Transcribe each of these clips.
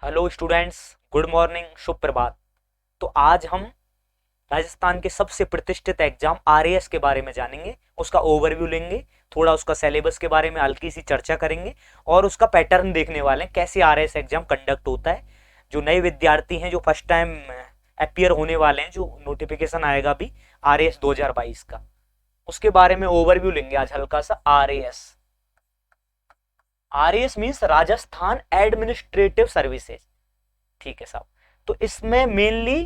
Hello students, good morning, शुभ प्रभात। तो आज हम राजस्थान के सबसे प्रतिष्ठित एग्जाम आरएएस के बारे में जानेंगे, उसका ओवरव्यू लेंगे, थोड़ा उसका सिलेबस के बारे में हल्की सी चर्चा करेंगे और उसका पैटर्न देखने वाले हैं कैसे आरएएस एग्जाम कंडक्ट होता है। जो नए विद्यार्थी हैं, जो फर्स्ट टाइम अपियर होने वाले हैं, जो नोटिफिकेशन आएगा भी आरएएस 2022 का, उसके बारे में ओवरव्यू लेंगे आज हल्का सा। RAS RAS means Rajasthan administrative services. ठीक है साहब। तो इसमें मेनली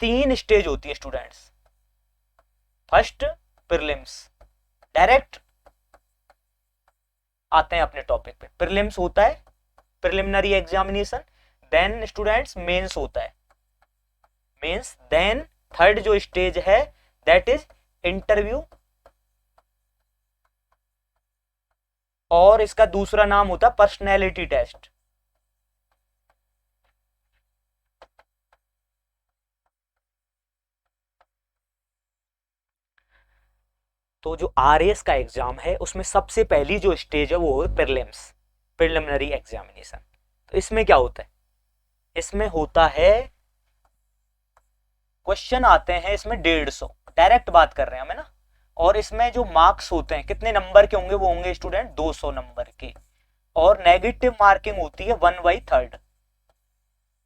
3 स्टेज होती है स्टूडेंट्स। फर्स्ट प्रीलिम्स, डायरेक्ट आते हैं अपने टॉपिक पे। प्रीलिम्स होता है preliminary examination, then students mains होता है मेंस, देन थर्ड जो स्टेज है दैट इज इंटरव्यू, और इसका दूसरा नाम होता है पर्सनैलिटी टेस्ट। तो जो आरएएस का एग्जाम है उसमें सबसे पहली जो स्टेज है वो है प्रीलिम्स, प्रिलिमिनरी एग्जामिनेशन। तो इसमें क्या होता है? इसमें होता है क्वेश्चन आते हैं इसमें 150, डायरेक्ट बात कर रहे हैं हमें ना। और इसमें जो मार्क्स होते हैं कितने नंबर के होंगे? वो होंगे स्टूडेंट 200 नंबर के। और नेगेटिव मार्किंग होती है 1/3,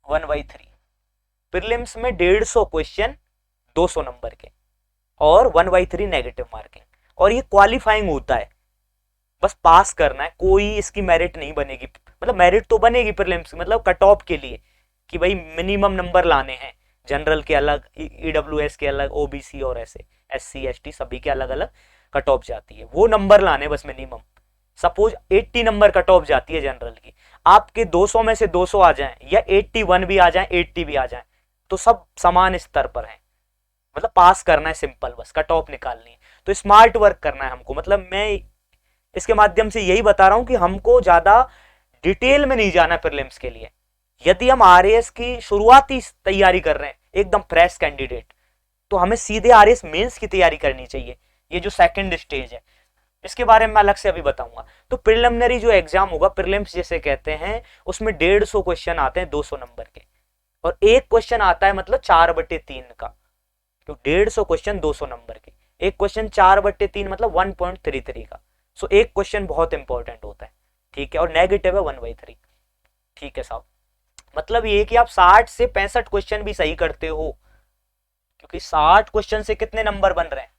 1/3। प्रीलिम्स में 150 क्वेश्चन 200 नंबर के और 1/3 नेगेटिव मार्किंग। और ये क्वालिफाइंग होता है, बस पास करना है, कोई इसकी मेरिट नहीं बनेगी। मतलब मेरिट तो बनेगी प्रीलिम्स की, मतलब कट ऑफ के लिए कि भाई मिनिमम नंबर लाने हैं। जनरल के अलग, ईडब्ल्यूएस के अलग, ओबीसी और ऐसे एससी एसटी सभी के अलग अलग कट ऑफ जाती है, वो नंबर लाने बस minimum. Suppose 80 number cut off जाती है जनरल की, आपके 200 में से 200 आ जाएं या 81 भी आ जाएं, 80 भी आ जाएं, तो सब समान स्तर पर हैं। मतलब पास करना है सिंपल, बस कट ऑफ निकालनी है। तो स्मार्ट वर्क करना है हमको। मतलब मैं इसके माध्यम से यही बता रहा हूं कि हमको ज्यादा डिटेल में नहीं जाना प्रीलिम्स के लिए। यदि हम आरएएस की शुरुआती तैयारी कर रहे हैं, एकदम फ्रेश कैंडिडेट, तो हमें सीधे आरएएस मेंस की तैयारी करनी चाहिए। ये जो सेकंड स्टेज है इसके बारे में अलग से अभी बताऊंगा। तो प्रिलिमिनरी जो एग्जाम होगा, प्रीलिम्स जिसे कहते हैं, उसमें 150 क्वेश्चन आते हैं 200 नंबर के, और एक क्वेश्चन आता है मतलब 4/3 का। तो 150 क्वेश्चन 200 नंबर के, एक क्वेश्चन 4/3 मतलब 1.33 का। सो एक क्वेश्चन बहुत इंपॉर्टेंट होता है। ठीक है। और नेगेटिव है 1/3। ठीक है साहब। मतलब ये कि आप 60 से 65 क्वेश्चन भी सही करते हो, क्योंकि 60 क्वेश्चन से कितने नंबर बन रहे हैं?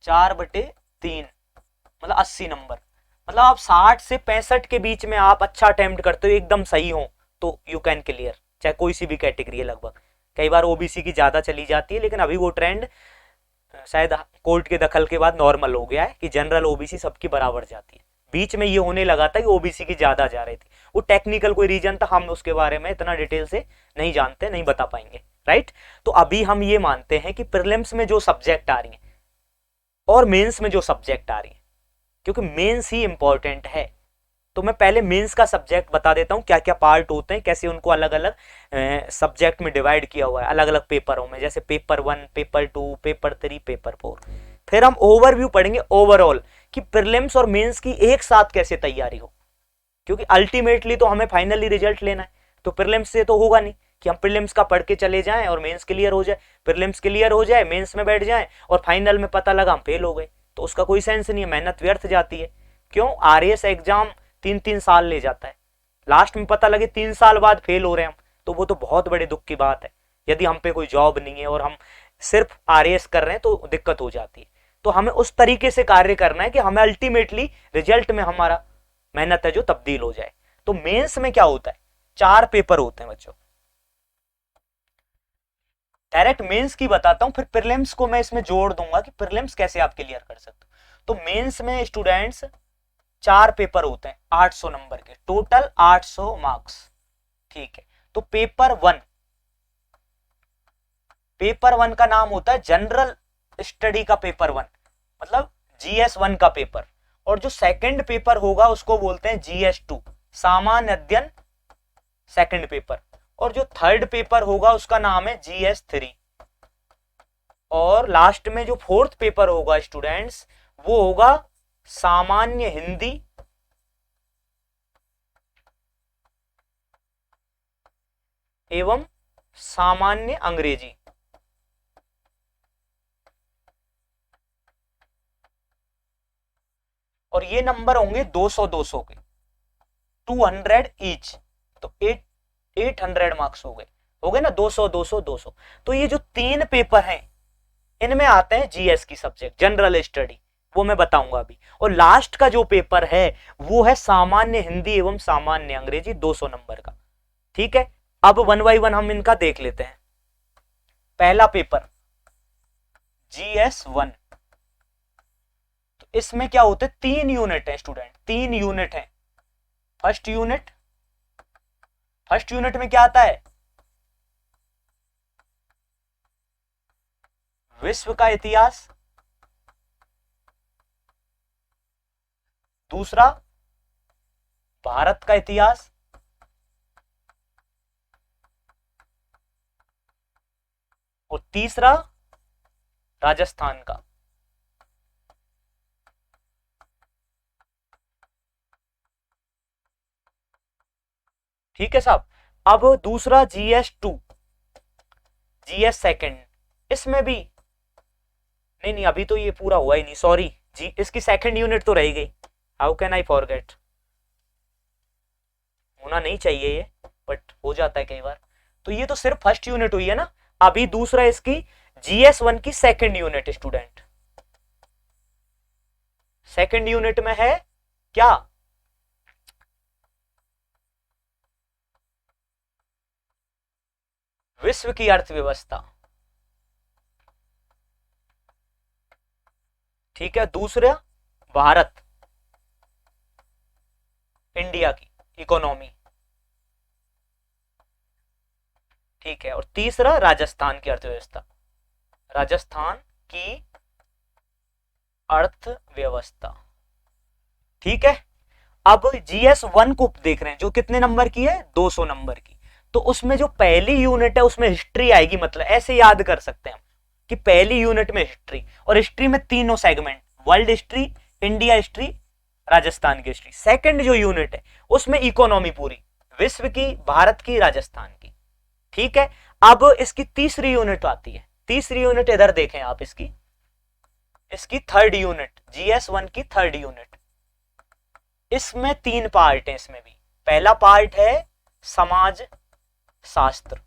4/3 मतलब 80 नंबर। मतलब आप 60 से 65 के बीच में आप अच्छा अटेम्प्ट करते हो, एकदम सही हो, तो यू कैन क्लियर, चाहे कोई सी भी कैटेगरी है लगभग। कई बार ओबीसी की ज्यादा चली जाती है, लेकिन अभी वो ट्रेंड शायद कोर्ट के दखल के बाद नॉर्मल हो गया है कि जनरल ओबीसी सबकी बराबर जाती है। बीच में ये होने लगा था कि ओबीसी की ज्यादा जा रही थी, वो टेक्निकल कोई रीजन था, हम उसके बारे में इतना डिटेल से नहीं जानते, नहीं बता पाएंगे, राइट। तो अभी हम ये मानते हैं कि प्रीलिम्स में जो सब्जेक्ट आ रही है और मेंस में जो सब्जेक्ट आ रही है, क्योंकि मेंस ही इंपॉर्टेंट है, तो मैं पहले मेंस का सब्जेक्ट बता देता हूं, क्या क्या पार्ट होते हैं, कैसे उनको अलग अलग सब्जेक्ट में डिवाइड किया हुआ है, अलग अलग पेपरों में, जैसे पेपर 1, पेपर 2, पेपर 3, पेपर 4। फिर हम ओवरव्यू पढ़ेंगे ओवरऑल कि प्रीलिम्स और मेंस की एक साथ कैसे तैयारी हो, क्योंकि अल्टीमेटली तो हमें फाइनली रिजल्ट लेना है। तो प्रीलिम्स से तो होगा नहीं कि हम प्रीलिम्स का पढ़ के चले जाएं और मेंस क्लियर हो जाए, प्रीलिम्स क्लियर हो जाए, मेंस में बैठ जाएं और फाइनल में पता लगा हम फेल हो गए, तो उसका कोई सेंस नहीं है, मेहनत व्यर्थ जाती है। क्यों? आरएएस एग्जाम 3-3 साल ले जाता है, लास्ट में पता लगे 3 साल बाद फेल हो रहे हैं हम, तो वो तो बहुत बड़े दुख की बात है। यदि हम पे कोई जॉब नहीं है और हम सिर्फ आरएएस कर रहे हैं तो दिक्कत हो जाती है। तो हमें उस तरीके से कार्य करना है कि हमें अल्टीमेटली रिजल्ट में हमारा मेहनत है जो तब्दील हो जाए। तो मेंस में क्या होता है? 4 पेपर होते हैं बच्चों। डायरेक्ट मेंस की बताता हूं, फिर प्रीलिम्स को मैं इसमें जोड़ दूंगा कि प्रीलिम्स कैसे आप क्लियर कर सकते हो। तो मेंस में स्टूडेंट्स 4 पेपर होते हैं 800 नंबर के, टोटल 800 मार्क्स। ठीक है। तो पेपर वन का नाम होता है जनरल स्टडी का पेपर 1, मतलब GS1 का पेपर। और जो सेकंड पेपर होगा उसको बोलते हैं GS2, सामान्य अध्ययन सेकंड पेपर। और जो थर्ड पेपर होगा उसका नाम है GS3। और लास्ट में जो फोर्थ पेपर होगा स्टूडेंट्स, वो होगा सामान्य हिंदी एवं सामान्य अंग्रेजी। और ये नंबर होंगे 200 200 के, 200 ईच, तो 800 मार्क्स हो गए ना, 200 200 200। तो ये जो 3 पेपर हैं इनमें आते हैं जीएस की सब्जेक्ट, जनरल स्टडी, वो मैं बताऊंगा अभी। और लास्ट का जो पेपर है वो है सामान्य हिंदी एवं सामान्य अंग्रेजी, 200 नंबर का। ठीक है, अब 1 बाय 1 हम इनका देख लेते हैं। पहला पेपर GS1, तो इसमें क्या होते हैं, 3 यूनिट है स्टूडेंट, 3 यूनिट है। फर्स्ट यूनिट में क्या आता है, विश्व का इतिहास। दूसरा भारत का इतिहास। और तीसरा राजस्थान का। ठीक है साहब। अब दूसरा GS2, GS सेकंड, इसमें भी नहीं अभी तो ये पूरा हुआ ही नहीं, सॉरी जी, इसकी सेकंड यूनिट तो रह गई, हाउ कैन आई फॉरगेट, होना नहीं चाहिए ये, बट हो जाता है कई बार। तो ये तो सिर्फ फर्स्ट यूनिट हुई है ना। अभी दूसरा इसकी GS1 की second unit student. Second unit में है क्या, विश्व की अर्थव्यवस्था। ठीक है, दूसरा भारत, इंडिया की इकोनॉमी। ठीक है, और तीसरा राजस्थान की अर्थव्यवस्था, राजस्थान की अर्थव्यवस्था। ठीक है, अब GS1 को देख रहे हैं जो कितने नंबर की है, 200 नंबर की। तो उसमें जो पहली यूनिट है उसमें हिस्ट्री आएगी, मतलब ऐसे याद कर सकते हैं हम कि पहली यूनिट में हिस्ट्री, और हिस्ट्री में तीनों segment, world history, India history, Rajasthan की हिस्ट्री। सेकंड जो यूनिट है उसमें इकोनॉमी पूरी, विश्व की, भारत की, राजस्थान की। ठीक है, अब इसकी तीसरी यूनिट आती है, तीसरी यूनिट इधर देखें आप, इसकी थर्ड यूनिट, GS1 की थर्ड यूनिट। इसमें 3 पार्ट है, इसमें भी पहला पार्ट है समाज शास्त्र।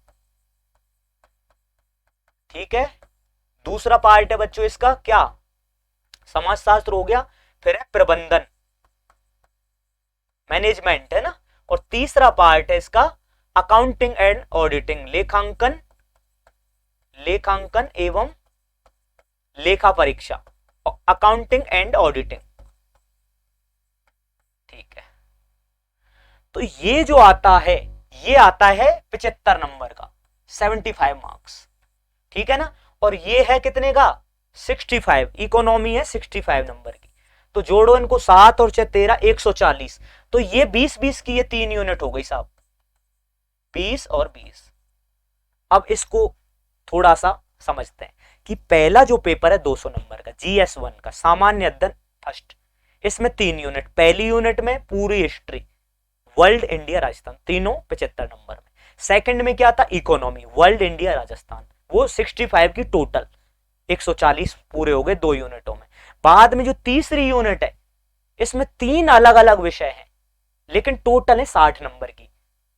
ठीक है, दूसरा पार्ट है बच्चों इसका क्या, समाज शास्त्र हो गया, फिर है प्रबंधन, मैनेजमेंट है ना, और तीसरा पार्ट है इसका अकाउंटिंग एंड ऑडिटिंग, लेखांकन एवं लेखा परीक्षा, अकाउंटिंग एंड ऑडिटिंग। ठीक है, तो ये जो आता है ये आता है 75 नंबर का, 75 मार्क्स। ठीक है ना, और ये है कितने का, 65, इकोनॉमी है 65 नंबर की। तो जोड़ो इनको, 7 और 6 13, 140। तो ये 20-20 की ये 3 यूनिट हो गई साहब, 20 और 20। अब इसको थोड़ा सा समझते हैं कि पहला जो पेपर है 200 नंबर का, GS1 का सामान्य अध्ययन फर्स्ट, इसमें 3 यूनिट, पहली यूनिट में पूरी हिस्ट्री, वर्ल्ड, इंडिया, राजस्थान, तीनों 75 नंबर में। सेकंड में क्या था, इकोनॉमी, वर्ल्ड, इंडिया, राजस्थान, वो 65 की टोटल, 140 पूरे हो गए 2 यूनिटों में। बाद में जो तीसरी यूनिट है इसमें 3 अलग अलग विषय हैं, लेकिन टोटल है 60 नंबर की।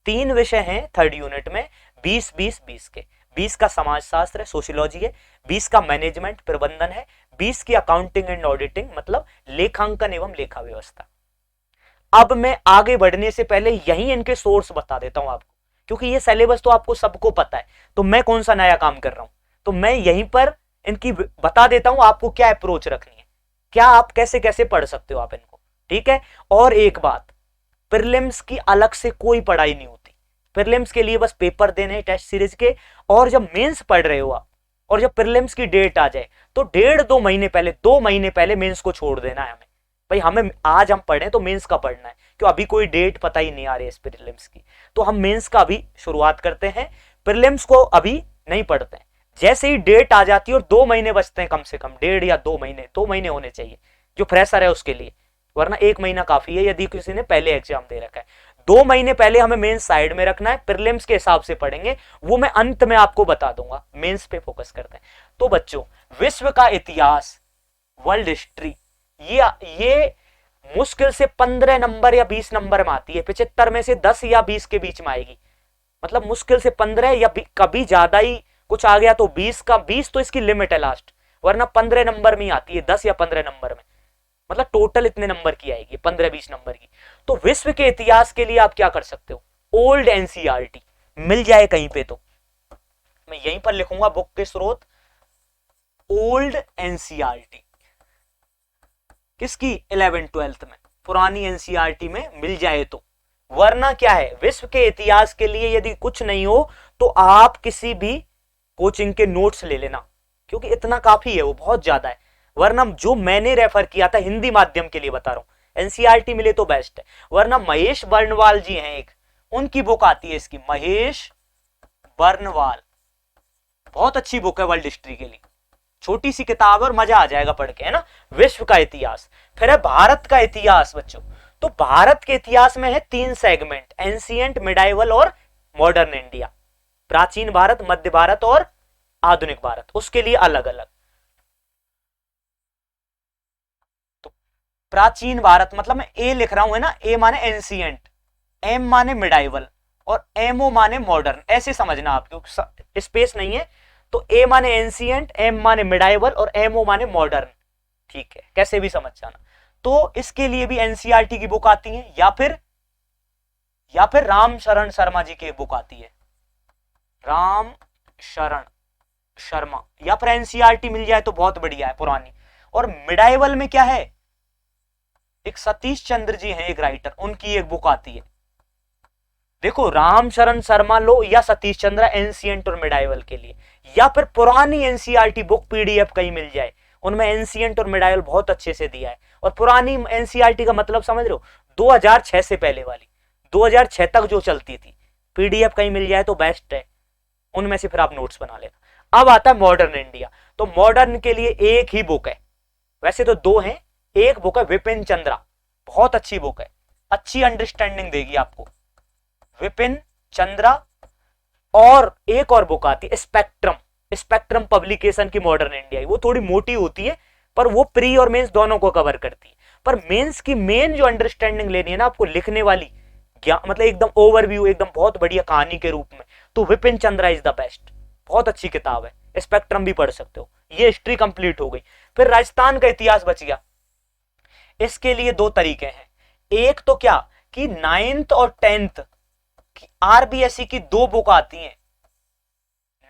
3 विषय हैं थर्ड यूनिट में, 20-20-20 के, 20 का समाजशास्त्र है, सोशियोलॉजी है, 20 का मैनेजमेंट प्रबंधन है, 20 की अकाउंटिंग एंड ऑडिटिंग मतलब लेखांकन एवं लेखा व्यवस्था। अब मैं आगे बढ़ने से पहले यही इनके सोर्स बता देता हूं आपको, क्योंकि ये सिलेबस तो आपको सबको पता है, तो मैं कौन सा नया काम कर रहा हूं, तो मैं यहीं पर इनकी बता देता हूं आपको क्या अप्रोच रखनी है, क्या आप कैसे कैसे पढ़ सकते हो आप इनको। ठीक है, और एक बात, प्रीलिम्स की अलग से कोई पढ़ाई नहीं होती, प्रीलिम्स के लिए बस पेपर देने टेस्ट सीरीज के, और जब मेंस पढ़ रहे हो आप और जब प्रीलिम्स की डेट आ जाए तो 1.5-2 महीने पहले, 2 महीने पहले मेंस को छोड़ देना है हमें, भाई हमें आज हम पढ़े तो मेंस का पढ़ना है, क्यों अभी कोई डेट पता ही नहीं आ रही है इस प्रीलिम्स की, तो हम मेंस का अभी शुरुआत करते हैं, प्रीलिम्स को अभी नहीं पढ़ते हैं। जैसे ही डेट आ जाती है और 2 महीने बचते हैं, कम से कम 1.5 या 2 महीने, 2 महीने होने चाहिए जो फ्रेशर है उसके लिए, वरना 1 महीना काफी है यदि किसी ने पहले एग्जाम दे रखा है। 2 महीने पहले हमें मेंस साइड में रखना है, प्रीलिम्स के हिसाब से पढ़ेंगे, वो मैं अंत में आपको बता दूंगा। मेंस पे फोकस करते हैं। तो बच्चों, विश्व का इतिहास, वर्ल्ड हिस्ट्री, ये मुश्किल से 15 नंबर या 20 नंबर में आती है। 75 में से 10 या 20 के बीच में आएगी। मतलब मुश्किल से 15 या कभी ज्यादा ही कुछ आ गया तो 20 का 20 तो इसकी लिमिट है लास्ट, वरना 15 नंबर में आती है, 10 या 15 नंबर में। मतलब टोटल इतने नंबर की आएगी, 15-20 नंबर की। तो विश्व के इतिहास के लिए आप क्या कर सकते हो, ओल्ड एनसीईआरटी मिल जाए कहीं पे तो मैं यहीं पर लिखूंगा बुक के स्रोत, ओल्ड एनसीईआरटी किसकी, 11th-12th में, पुरानी एनसीईआरटी में मिल जाए तो। वरना क्या है, विश्व के इतिहास के लिए यदि कुछ नहीं हो तो आप किसी भी कोचिंग के नोट्स ले लेना, क्योंकि इतना काफी है, वो बहुत ज्यादा है। वरना जो मैंने रेफर किया था हिंदी माध्यम के लिए बता रहा हूं, एनसीईआरटी मिले तो बेस्ट है। वरना महेश बर्णवाल जी हैं एक, उनकी बुक आती है इसकी, महेश बर्णवाल, बहुत अच्छी बुक है वर्ल्ड हिस्ट्री के लिए, छोटी सी किताब और मजा आ जाएगा पढ़ के, है ना। विश्व का इतिहास। फिर है भारत का इतिहास बच्चों। तो भारत के इतिहास में है 3 सेगमेंट, एंशिएंट, मिडाइवल और मॉडर्न इंडिया। प्राचीन भारत, मध्य भारत और आधुनिक भारत, उसके लिए अलग अलग। तो प्राचीन भारत मतलब मैं ए लिख रहा हूं, है ना, ए माने एंशिएंट, एम माने मिडाइवल और एमओ माने मॉडर्न, ऐसे समझना आप, क्योंकि स्पेस नहीं है। तो ए माने एंशिएंट, एम माने मिडाइवल और एमओ माने मॉडर्न, ठीक है, कैसे भी समझ जाना। तो इसके लिए भी एनसीईआरटी की बुक आती है, या फिर राम शरण शर्मा जी की बुक आती है, राम शरण शर्मा, या फिर एनसीईआरटी मिल जाए तो बहुत बढ़िया है, पुरानी। और मिडाइवल में क्या है, एक सतीश चंद्र जी हैं एक राइटर, उनकी एक बुक आती है। देखो, राम शरण शर्मा लो या सतीश चंद्र, एंशिएंट और मिडाइवल के लिए, या फिर पुरानी एनसीईआरटी बुक पीडीएफ कहीं मिल जाए, उनमें एंशिएंट और मिडाइवल बहुत अच्छे से दिया है। और पुरानी एनसीईआरटी का मतलब समझ रहे हो, 2006 से पहले वाली, 2006 तक जो चलती थी, पीडीएफ कहीं मिल जाए तो बेस्ट है, उनमें से फिर आप नोट्स बना लेना। अब आता है मॉडर्न इंडिया। तो मॉडर्न के लिए एक ही बुक है, वैसे तो 2 हैं, एक बुक है विपिन चंद्रा, बहुत अच्छी बुक है, अच्छी अंडरस्टैंडिंग देगी आपको, विपिन चंद्रा। और एक और बुक आती है स्पेक्ट्रम, स्पेक्ट्रम पब्लिकेशन की मॉडर्न इंडिया, वो थोड़ी मोटी होती है पर वो प्री और मेंस दोनों को कवर करती है। पर मेंस की मेन जो अंडरस्टैंडिंग लेनी है ना आपको, लिखने वाली, मतलब एकदम ओवरव्यू, एकदम बहुत बढ़िया कहानी के रूप में, तो Vipin Chandra is the best, बहुत अच्छी किताब है। स्पेक्ट्रम भी पढ़ सकते हो। ये हिस्ट्री कंप्लीट हो गई। फिर राजस्थान का इतिहास बच गया। इसके लिए 2 तरीके हैं, एक तो क्या कि 9th और 10th आरबीएसई की 2 बुक आती हैं,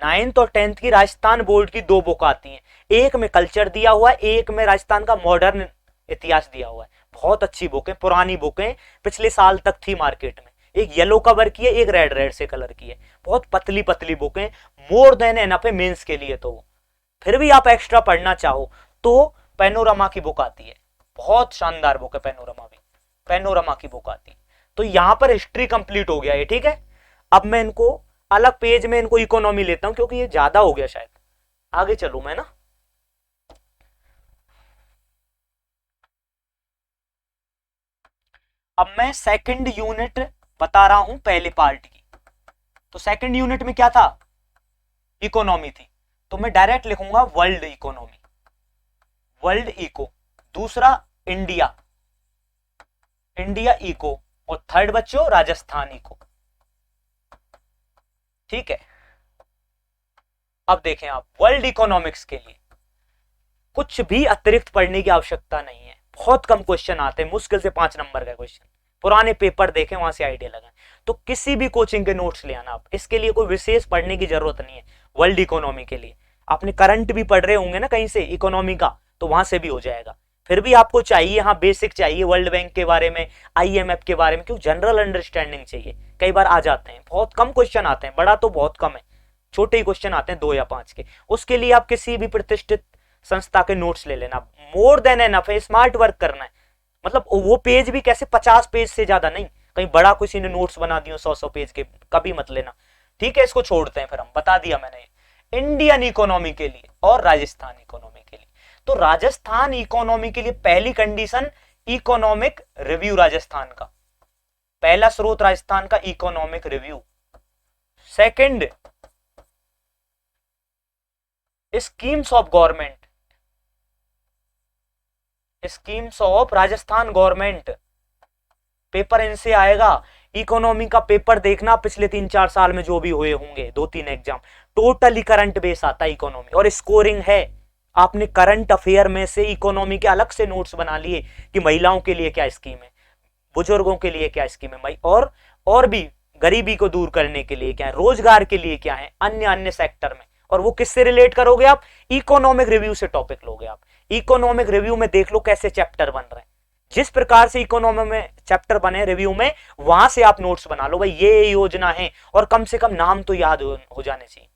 9th और 10th की राजस्थान बोर्ड की 2 बुक आती हैं, एक में कल्चर दिया हुआ है, एक में राजस्थान का मॉडर्न इतिहास दिया हुआ है। बहुत अच्छी बुक है, पुरानी बुक है, पिछले साल तक थी मार्केट में, एक येलो कवर की है, एक रेड से कलर की है, बहुत पतली पतली बुक है, मोर देन एनफ है मेंस के लिए। तो फिर भी आप एक्स्ट्रा पढ़ना चाहो तो पैनोरमा की बुक आती है, बहुत शानदार बुक है पैनोरमा भी, पैनोरमा की बुक आती है। तो यहां पर हिस्ट्री कंप्लीट हो गया है, ठीक है। अब मैं इनको अलग पेज में इनको इकोनॉमी लेता हूं, क्योंकि ये ज्यादा हो गया शायद, आगे चलूं मैं ना। अब मैं सेकंड यूनिट बता रहा हूं पहले पार्ट की। तो सेकंड यूनिट में क्या था, इकोनॉमी थी, तो मैं डायरेक्ट लिखूंगा वर्ल्ड इकोनॉमी, वर्ल्ड इको। दूसरा इंडिया, इंडिया इको। और थर्ड बच्चों राजस्थान इको, ठीक है। अब देखें आप, वर्ल्ड इकोनॉमिक्स के लिए कुछ भी अतिरिक्त पढ़ने की आवश्यकता नहीं है, बहुत कम क्वेश्चन आते हैं, मुश्किल से 5 नंबर का क्वेश्चन, पुराने पेपर देखें वहां से आइडिया लगाएं। तो किसी भी कोचिंग के नोट्स ले आना आप, इसके लिए कोई विशेष पढ़ने की जरूरत नहीं है। वर्ल्ड इकोनॉमी के लिए आपने करंट भी पढ़ रहे होंगे ना कहीं से इकोनॉमी का, तो वहां से भी हो जाएगा। फिर भी आपको चाहिए, हाँ बेसिक चाहिए, वर्ल्ड बैंक के बारे में, आईएमएफ के बारे में, क्यों जनरल अंडरस्टैंडिंग चाहिए। कई बार आ जाते हैं, बहुत कम क्वेश्चन आते हैं, बड़ा तो बहुत कम है, छोटे ही क्वेश्चन आते हैं 2 या 5 के। उसके लिए आप किसी भी प्रतिष्ठित संस्था के नोट्स ले लेना, मोर देन एनफ है, स्मार्ट वर्क करना है। मतलब वो पेज भी कैसे 50 पेज से ज्यादा नहीं, कहीं बड़ा किसी ने नोट्स बना दिए 100 पेज के, कभी मत लेना, ठीक है। इसको छोड़ते हैं, फिर हम बता दिया मैंने इंडियन इकोनॉमी के लिए और राजस्थान इकोनॉमी के लिए। तो राजस्थान इकोनॉमी के लिए पहली कंडीशन, इकोनॉमिक रिव्यू राजस्थान का, पहला स्रोत राजस्थान का economic review. Second, schemes of government, schemes of Rajasthan government, paper इनसे आएगा। इकोनॉमी का पेपर देखना पिछले 3-4 साल में जो भी हुए होंगे 2-3 एग्जाम, टोटली करंट बेस आता है इकोनॉमी, और स्कोरिंग है। आपने करंट अफेयर में से इकोनॉमी के अलग से नोट्स बना लिए कि महिलाओं के लिए क्या स्कीम है, बुजुर्गों के लिए क्या स्कीम है, और भी गरीबी को दूर करने के लिए क्या है, रोजगार के लिए क्या है, अन्य अन्य सेक्टर में। और वो किससे रिलेट करोगे आप? इकोनॉमिक रिव्यू से टॉपिक लोगे आप। इकोनॉमिक रिव्यू में देख लो कैसे चैप्टर बन रहे हैं, जिस प्रकार से इकोनॉमी में चैप्टर बने रिव्यू में, वहां से आप नोट्स बना लो भाई ये योजना है, और कम से कम नाम तो याद हो जाने चाहिए।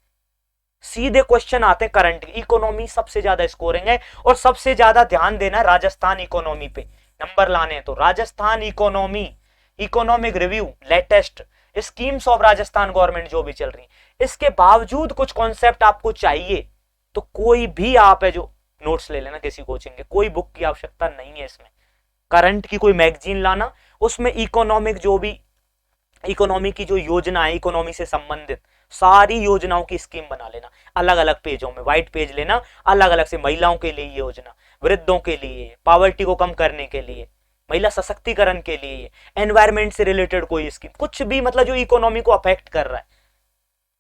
सीधे क्वेश्चन आते हैं करंट। इकोनॉमी सबसे ज्यादा स्कोरिंग है, और सबसे ज्यादा ध्यान देना है राजस्थान इकोनॉमी पे, नंबर लाने हैं तो Rajasthan economy, economic review, latest schemes of Rajasthan government जो भी चल रही है। इसके बावजूद कुछ कॉन्सेप्ट आपको चाहिए तो कोई भी आप है जो नोट्स ले लेना किसी कोचिंग के, कोई बुक की आवश्यकता नहीं है इसमें। करंट की कोई मैगजीन लाना, उसमें इकोनॉमिक जो भी इकोनॉमी की जो योजना है, इकोनॉमी से संबंधित सारी योजनाओं की स्कीम बना लेना, अलग अलग पेजों में व्हाइट पेज लेना, अलग अलग से महिलाओं के लिए योजना, वृद्धों के लिए, पॉवर्टी को कम करने के लिए, महिला सशक्तिकरण के लिए, एनवायरमेंट से रिलेटेड कोई स्कीम, कुछ भी मतलब जो इकोनॉमी को अफेक्ट कर रहा है,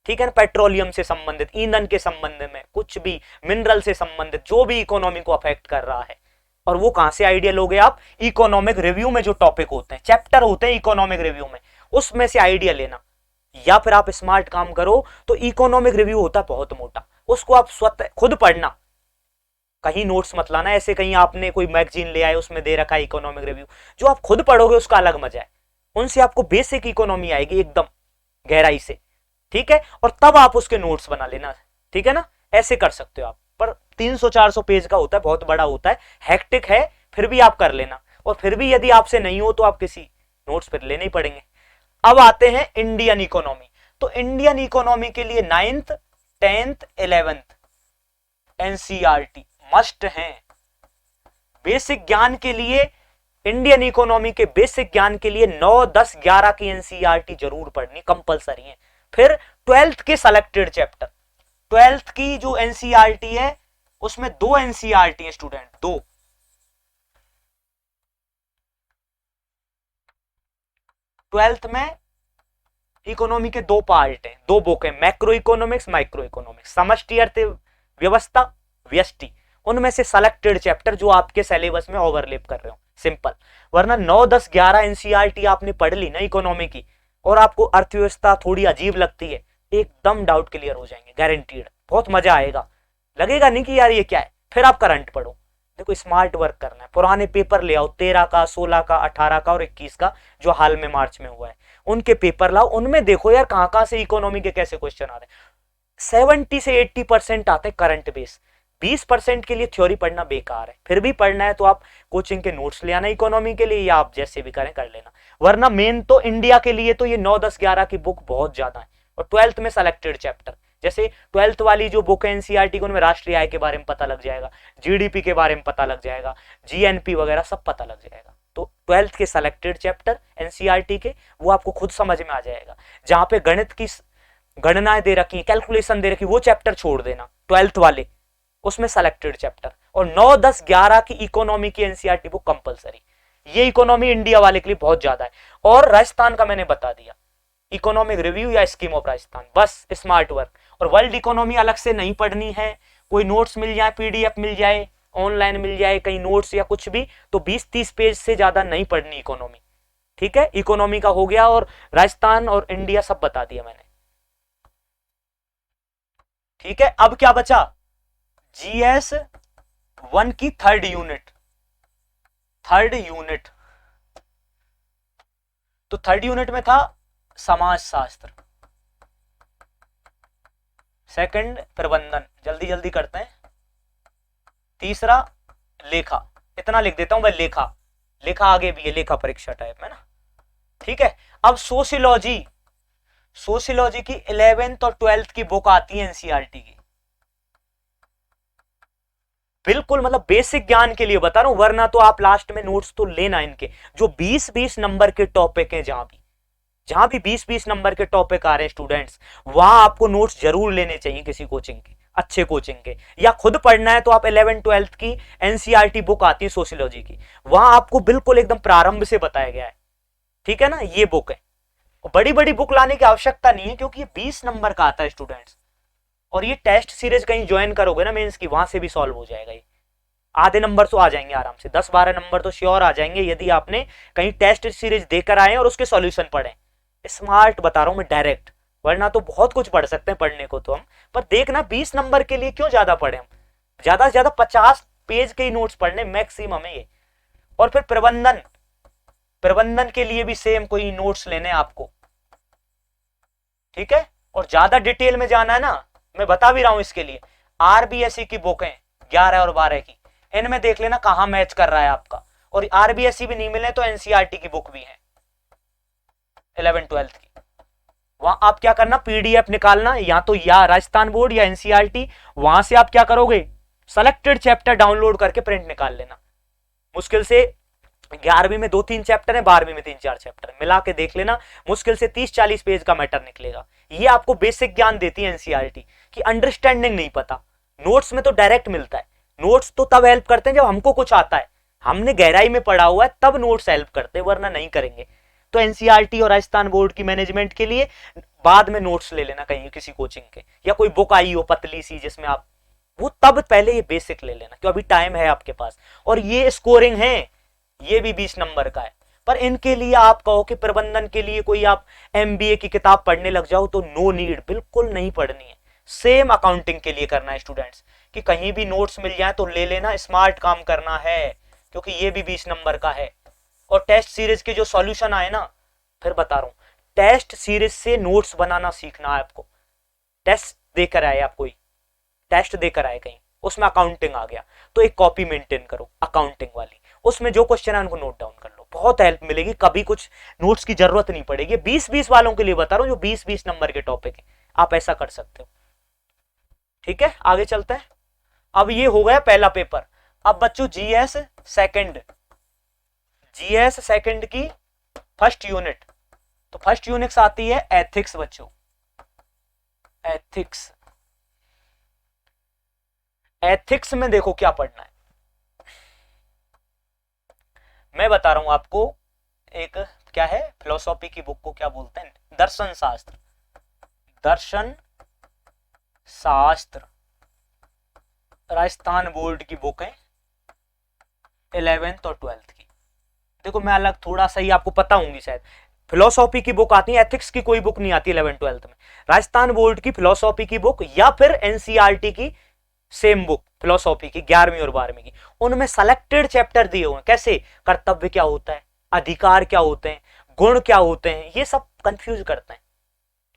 ठीक है ना, पेट्रोलियम से संबंधित, ईंधन के संबंध में कुछ भी, मिनरल से संबंधित जो भी इकोनॉमी को अफेक्ट कर रहा है। और वो कहां से आइडिया लोगे आप? इकोनॉमिक रिव्यू में जो टॉपिक होते हैं, चैप्टर होते हैं इकोनॉमिक रिव्यू में, उसमें से आइडिया लेना। या फिर आप स्मार्ट काम करो तो इकोनॉमिक रिव्यू होता है बहुत मोटा, उसको आप स्वतः खुद पढ़ना, कहीं नोट्स मत लाना ऐसे, कहीं आपने कोई मैगजीन ले आए उसमें दे रखा है इकोनॉमिक रिव्यू, जो आप खुद पढ़ोगे उसका अलग मजा है। उनसे आपको बेसिक इकोनॉमी आएगी एकदम गहराई से, ठीक है, और तब आप उसके नोट्स बना लेना, ठीक है ना, ऐसे कर सकते हो आप। पर 300-400 पेज का होता है, बहुत बड़ा होता है, हेक्टिक है, फिर भी आप कर लेना। और फिर भी यदि आपसे नहीं हो तो आप किसी नोट्स फिर लेने ही पड़ेंगे। अब आते हैं इंडियन इकोनॉमी। तो इंडियन इकोनॉमी के लिए 9th 10th 11th NCERT must हैं। बेसिक ज्ञान के लिए, इंडियन इकोनॉमी के बेसिक ज्ञान के लिए 9, 10, 11 की एनसीईआरटी जरूर पढ़नी, कंपलसरी है। फिर 12th के सेलेक्टेड चैप्टर, 12th की जो एनसीईआरटी है उसमें 2 एनसीईआरटी है स्टूडेंट, 2। 12th में इकोनॉमी के 2 पार्ट हैं, 2 बुक है, मैक्रो इकोनॉमिक्स, माइक्रो इकोनॉमिक्स, समष्टि अर्थ व्यवस्था, व्यष्टि, उनमें से सेलेक्टेड चैप्टर जो आपके सिलेबस में ओवरलैप कर रहे हो, सिंपल। वरना 9, 10, 11 एनसीईआरटी आपने पढ़ ली ना इकोनॉमी की, और आपको अर्थव्यवस्था थोड़ी अजीब लगती है, एकदम डाउट क्लियर हो जाएंगे, गारंटीड, बहुत मजा आएगा, लगेगा नहीं कि यार ये क्या है। फिर आप करंट पढ़ो, देखो स्मार्ट वर्क करना है, पुराने पेपर ले आओ, 13 का, 16 का, 18 का और 21 का जो हाल में मार्च में हुआ है, उनके पेपर लाओ, उनमें देखो यार कहां कहां से इकोनॉमी के कैसे क्वेश्चन आ रहे हैं। 70 से 80% आते हैं करंट बेस, 20% के लिए थ्योरी पढ़ना बेकार है। फिर भी पढ़ना है तो आप कोचिंग के नोट्स ले आना इकोनॉमी के लिए, या आप जैसे भी करें कर लेना। वरना मेन तो इंडिया के लिए तो ये 9, 10, 11 की बुक बहुत ज्यादा है, और 12th में सेलेक्टेड चैप्टर, जैसे 12th वाली जो बुक है एनसीईआरटी को, उनमें राष्ट्रीय आय के बारे में पता लग जाएगा, जीडीपी के बारे में पता लग जाएगा, जीएनपी वगैरह सब पता लग जाएगा। तो 12th के सेलेक्टेड चैप्टर एनसीईआरटी के, वो आपको खुद समझ में आ जाएगा। जहां पे गणित की गणनाएं दे रखी, कैलकुलेशन दे रखी, वो चैप्टर छोड़ देना 12th वाले, उसमें सेलेक्टेड चैप्टर। और 9, 10, 11 की इकोनॉमी की एनसीईआरटी बुक कंपलसरी। ये इकोनॉमी इंडिया वाले के लिए बहुत ज्यादा है। और राजस्थान का मैंने बता दिया, इकोनॉमिक रिव्यू या स्कीम ऑफ राजस्थान, बस स्मार्ट वर्क। और वर्ल्ड इकोनॉमी अलग से नहीं पढ़नी है, कोई नोट्स मिल जाए, पीडीएफ मिल जाए, ऑनलाइन मिल जाए कहीं नोट्स या कुछ भी, तो 20-30 पेज से ज्यादा नहीं पढ़नी इकोनॉमी, ठीक है। इकोनॉमी का हो गया, और राजस्थान और इंडिया सब बता दिया मैंने, ठीक है। अब क्या बचा? जीएस 1 की 3rd यूनिट। तो 3rd यूनिट में था समाज शास्त्र, 2nd प्रबंधन, जल्दी जल्दी करते हैं, 3रा लेखा, इतना लिख देता हूं भाई, लेखा आगे भी है, लेखा परीक्षा टाइप में ना, ठीक है। अब सोशियोलॉजी की 11th और 12th की बुक आती है एनसीईआरटी की, बिल्कुल मतलब बेसिक ज्ञान के लिए बता रहा हूं, वरना तो आप लास्ट में नोट्स तो लेना इनके जो 20-20 नंबर के टॉपिक हैं, जहां भी 20-20 नंबर के टॉपिक आ रहे हैं स्टूडेंट्स, वहां आपको नोट्स जरूर लेने चाहिए किसी कोचिंग के, अच्छे कोचिंग के, या खुद पढ़ना है तो आप 11th-12th की एनसीईआरटी बुक आती है सोशियोलॉजी की, वहां आपको बिल्कुल एकदम प्रारंभ से बताया गया है, ठीक है ना, ये बुक है। बड़ी बड़ी बुक लाने की आवश्यकता नहीं है क्योंकि ये 20 नंबर का आता है स्टूडेंट्स, और ये टेस्ट सीरीज कहीं ज्वाइन करोगे ना मेंस की, वहां से भी सॉल्व हो जाएगा, ये आधे नंबर तो आ जाएंगे आराम से, 10-12 नंबर तो श्योर आ जाएंगे यदि आपने कहीं टेस्ट सीरीज देकर आए और उसके सॉल्यूशन पढ़े। स्मार्ट बता रहा हूं मैं डायरेक्ट, वरना तो बहुत कुछ पढ़ सकते हैं पढ़ने को तो हम, पर देखना 20 नंबर के लिए क्यों ज्यादा पढ़े हम, ज्यादा से ज्यादा 50 पेज के ही नोट्स पढ़ने मैक्सिमम है ये। और फिर प्रबंधन, प्रबंधन के लिए भी सेम कोई नोट्स लेने आपको, ठीक है, और ज्यादा डिटेल में जाना है ना, मैं बता भी रहा हूं इसके लिए आरबीएससी की बुक है 11 और 12 की, इनमें देख लेना कहां मैच कर रहा है आपका, और आरबीएससी भी नहीं मिले तो एनसीईआरटी की बुक भी है 11th-12th की, वहां आप क्या करना, पीडीएफ निकालना, या तो या राजस्थान बोर्ड या एनसीईआरटी, वहां से आप क्या करोगे, सेलेक्टेड चैप्टर डाउनलोड करके प्रिंट निकाल लेना, मुश्किल से 11वीं में 2-3 चैप्टर है, 12वीं में 3-4 चैप्टर है, मिला के देख लेना, मुश्किल से 30-40 पेज का मैटर निकलेगा। ये आपको बेसिक ज्ञान देती है एनसीईआरटी की, अंडरस्टैंडिंग नहीं पता, नोट्स में तो डायरेक्ट मिलता है, नोट्स तो तब हेल्प करते हैं जब हमको कुछ आता है, हमने गहराई में पढ़ा हुआ है तब नोट्स हेल्प करते हैं, वरना नहीं करेंगे। तो एनसीईआरटी और राजस्थान बोर्ड की मैनेजमेंट के लिए बाद में नोट्स ले लेना कहीं किसी कोचिंग के, या कोई बुक आई हो पतली सी जिसमें आप, वो तब पहले ये बेसिक ले लेना, क्यों अभी टाइम है आपके पास, और ये स्कोरिंग है, ये भी 20 नंबर का है। पर इनके लिए आप कहो कि प्रबंधन के लिए कोई आप एमबीए की किताब पढ़ने लग जाओ तो नो नीड, बिल्कुल नहीं पढ़नी है। सेम अकाउंटिंग के लिए करना है स्टूडेंट्स, कि कहीं भी नोट्स मिल जाए तो ले लेना, स्मार्ट काम करना है, क्योंकि ये भी 20 नंबर का है। और टेस्ट सीरीज के जो सॉल्यूशन आए ना, फिर बता रहा हूं, टेस्ट सीरीज से नोट्स बनाना सीखना है आपको। टेस्ट देकर आए आप, कोई टेस्ट देकर आए कहीं, उसमें अकाउंटिंग आ गया तो एक कॉपी मेंटेन करो अकाउंटिंग वाली, उसमें जो क्वेश्चन है उनको नोट डाउन कर लो, बहुत हेल्प मिलेगी, कभी कुछ नोट्स की जरूरत नहीं पड़ेगी। 20-20 वालों के लिए बता रहा हूं, जो 20-20 नंबर के टॉपिक है, आप ऐसा कर सकते हो, ठीक है। आगे चलते हैं, अब ये हो गया पहला पेपर। अब बच्चों जीएस सेकंड की फर्स्ट यूनिट, तो फर्स्ट यूनिट आती है एथिक्स बच्चों, एथिक्स। एथिक्स में देखो क्या पढ़ना है, मैं बता रहा हूं आपको, एक क्या है फिलोसॉफी की बुक को क्या बोलते हैं, दर्शन शास्त्र, दर्शन शास्त्र, राजस्थान बोर्ड की बुक है 11th और 12th की। देखो मैं अलग थोड़ा सा ही, आपको पता होंगी शायद, फिलोसॉफी की बुक आती है, एथिक्स की कोई बुक नहीं आती 11th-12th में, राजस्थान बोर्ड की फिलोसॉफी की बुक या फिर एनसीईआरटी की सेम बुक फिलोसॉफी की 11वीं और 12वीं की, उनमें सेलेक्टेड चैप्टर दिए हुए हैं, कैसे कर्तव्य क्या होता है, अधिकार क्या होते हैं, गुण क्या होते हैं, ये सब कंफ्यूज करते हैं।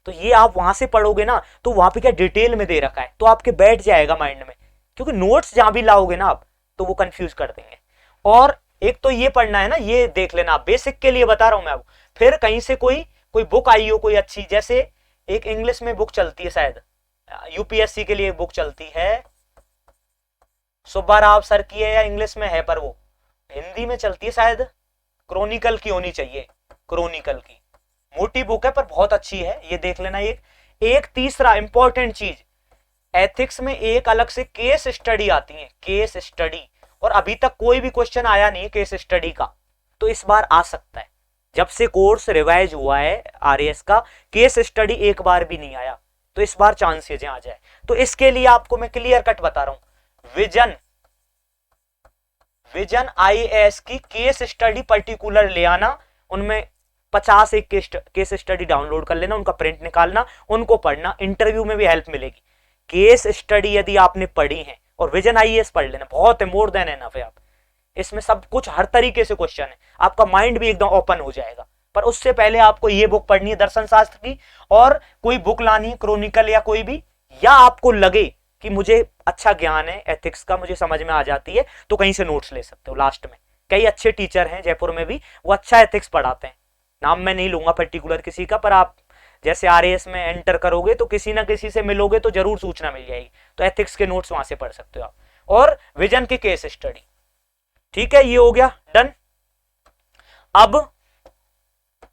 तो ये आप वहां से पढ़ोगे ना, तो वहां पे क्या डिटेल में दे रखा है, तो आपके बैठ जाएगा माइंड में, क्योंकि नोट्स जहां भी लाओगे ना आप, तो वो कंफ्यूज कर देंगे। और एक तो ये पढ़ना है ना, ये देख लेना, बेसिक के लिए बता रहा हूं मैं आपको। फिर कहीं से कोई बुक आई हो कोई अच्छी, जैसे एक इंग्लिश में बुक चलती है शायद, यूपीएससी के लिए बुक चलती है, सुब्बा राव सर की है या इंग्लिश में है, पर वो हिंदी में चलती है शायद, क्रॉनिकल की होनी चाहिए, क्रॉनिकल की मोटी बुक है पर बहुत अच्छी है, ये देख लेना। एक तीसरा इंपॉर्टेंट चीज, एथिक्स में एक अलग से केस स्टडी आती है, केस स्टडी, और अभी तक कोई भी क्वेश्चन आया नहीं केस स्टडी का, तो इस बार आ सकता है। जब से कोर्स रिवाइज हुआ है आरएएस का, केस स्टडी एक बार भी नहीं आया, तो इस बार चांसेस आ जाए। तो इसके लिए आपको मैं क्लियर कट बता रहा हूं, विजन आईएएस की केस स्टडी पर्टिकुलर ले आना, उनमें 50 एक केस स्टडी डाउनलोड कर लेना, उनका प्रिंट निकालना, उनको पढ़ना, इंटरव्यू में भी हेल्प मिलेगी। केस स्टडी यदि आपने पढ़ी है, और विजन आईएएस पढ़ लेना, बहुत है, मोर देन एनफ है। आप इसमें सब कुछ हर तरीके से क्वेश्चन है, आपका माइंड भी एकदम ओपन हो जाएगा। पर उससे पहले आपको ये बुक पढ़नी है दर्शन शास्त्र की, और कोई बुक लानी है क्रॉनिकल या कोई भी, या आपको लगे कि मुझे अच्छा ज्ञान है एथिक्स का, मुझे समझ में आ जाती है, तो कहीं से नोट्स ले सकते हो। लास्ट में कई अच्छे टीचर हैं जयपुर में भी, वो अच्छा एथिक्स पढ़ाते हैं, नाम मैं नहीं लूंगा पर्टिकुलर किसी का, पर आप जैसे आरएएस में एंटर करोगे तो किसी ना किसी से मिलोगे तो जरूर सूचना मिल जाएगी, तो एथिक्स के नोट्स वहां से पढ़ सकते हो आप। और विजन के केस स्टडी। ठीक है, ये हो गया डन। अब